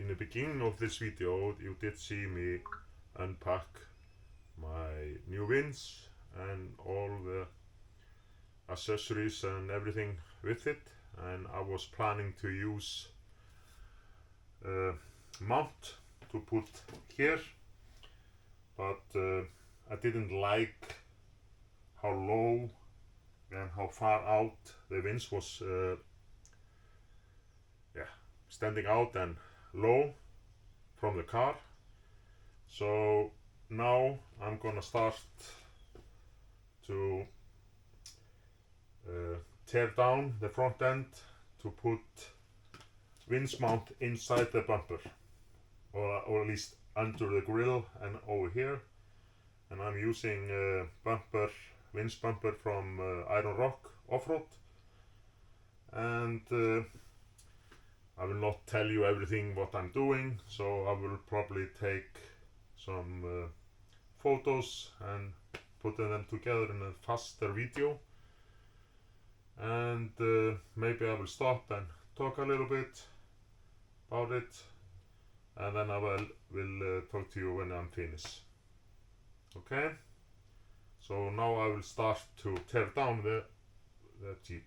in the beginning of this video you did see me unpack my new winch and all the accessories and everything with it, and I was planning to use mount to put here, but I didn't like how low and how far out the winch was standing out and low from the car. So now I'm gonna start to tear down the front end to put winch mount inside the bumper, or at least under the grill and over here. And I'm using winch bumper from Iron Rock Off-Road, and I will not tell you everything what I'm doing, so I will probably take some photos and put them together in a faster video, and maybe I will stop and talk a little bit about it, and then I will talk to you when I'm finished. Okay, so now I will start to tear down the Jeep.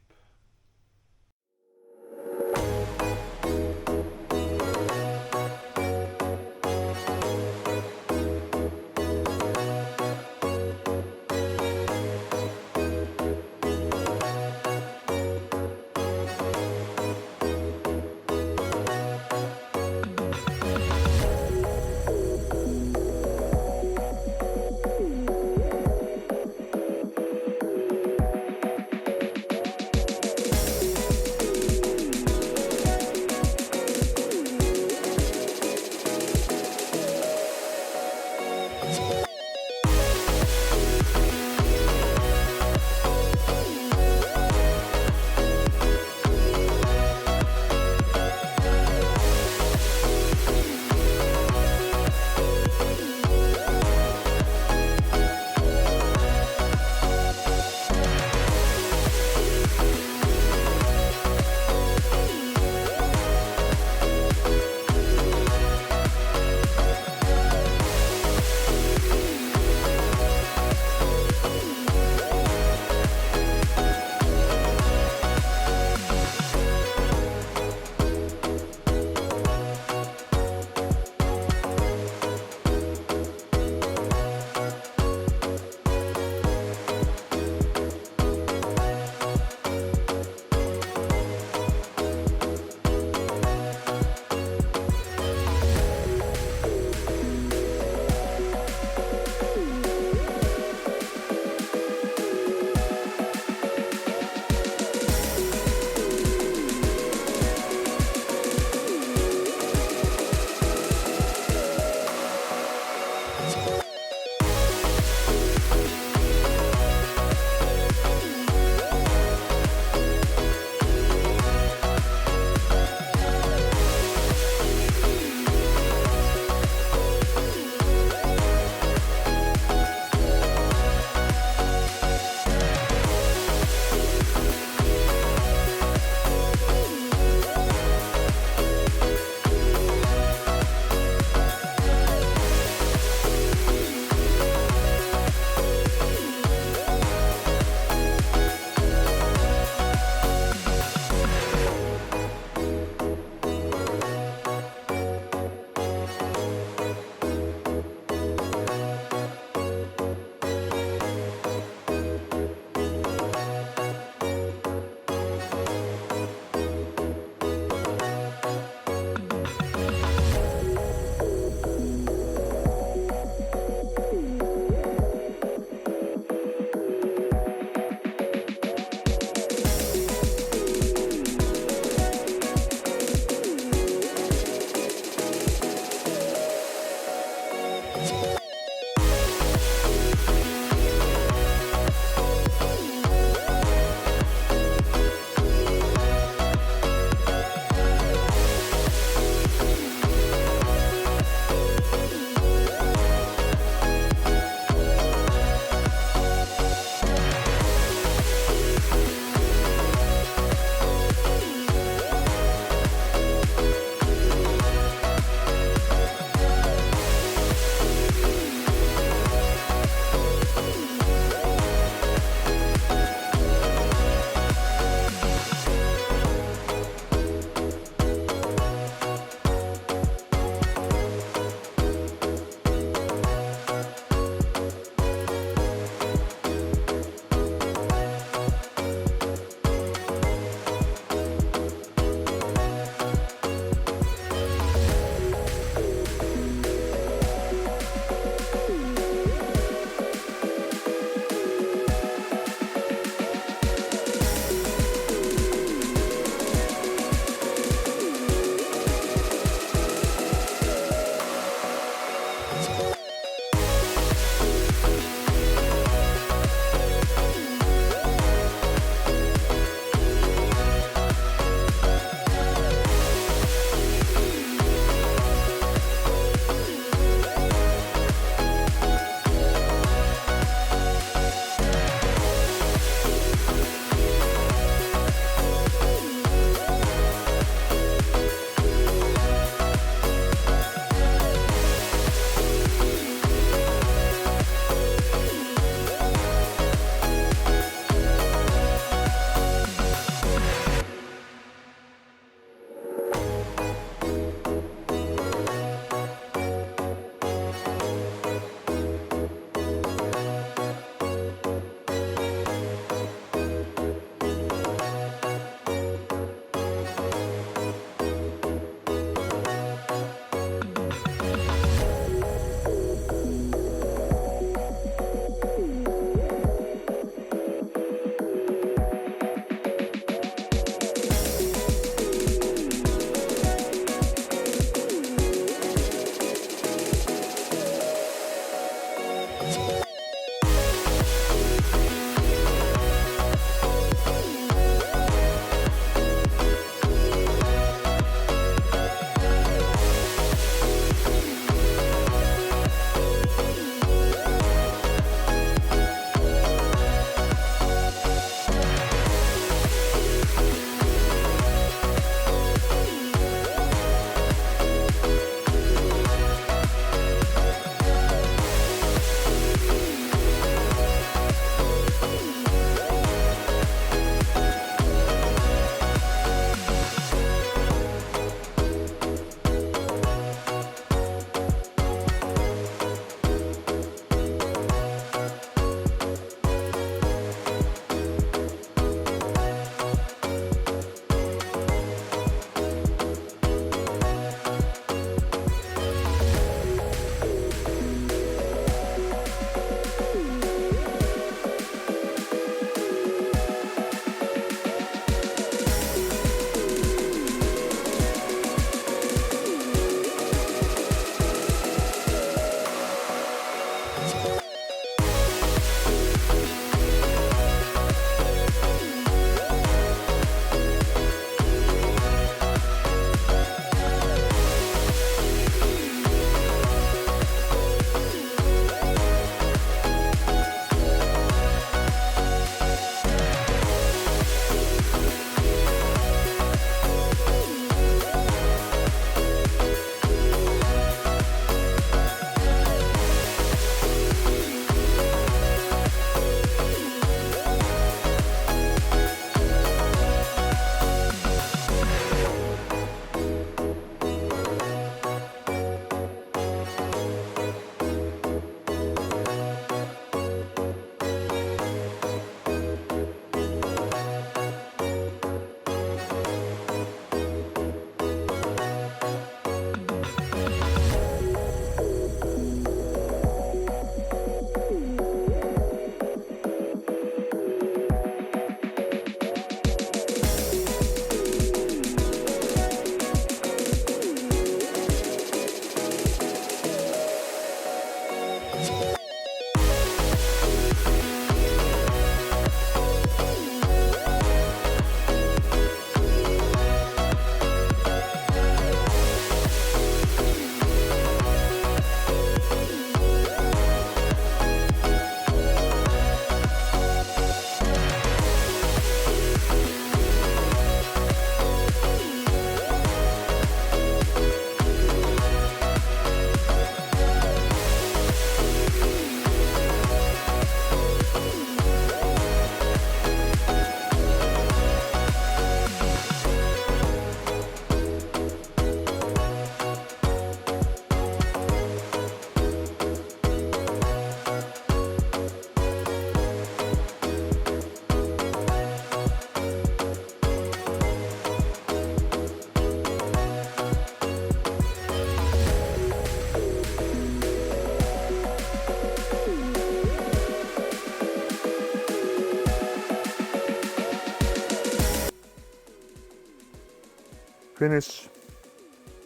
finish.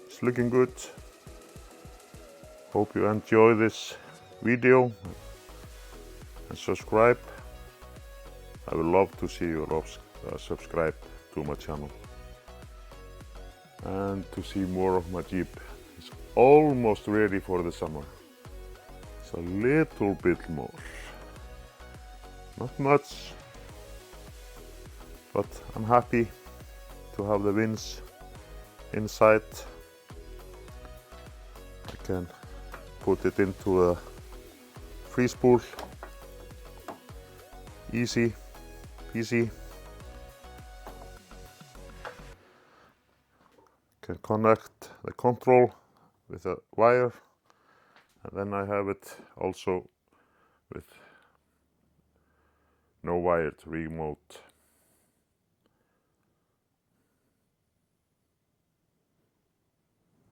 It's looking good. Hope you enjoy this video and subscribe. I would love to see you subscribe to my channel and to see more of my Jeep. It's almost ready for the summer. It's a little bit more. Not much, but I'm happy to have the winch inside. I can put it into a freeze pool. Easy peasy. Can connect the control with a wire, and then I have it also with no wired remote.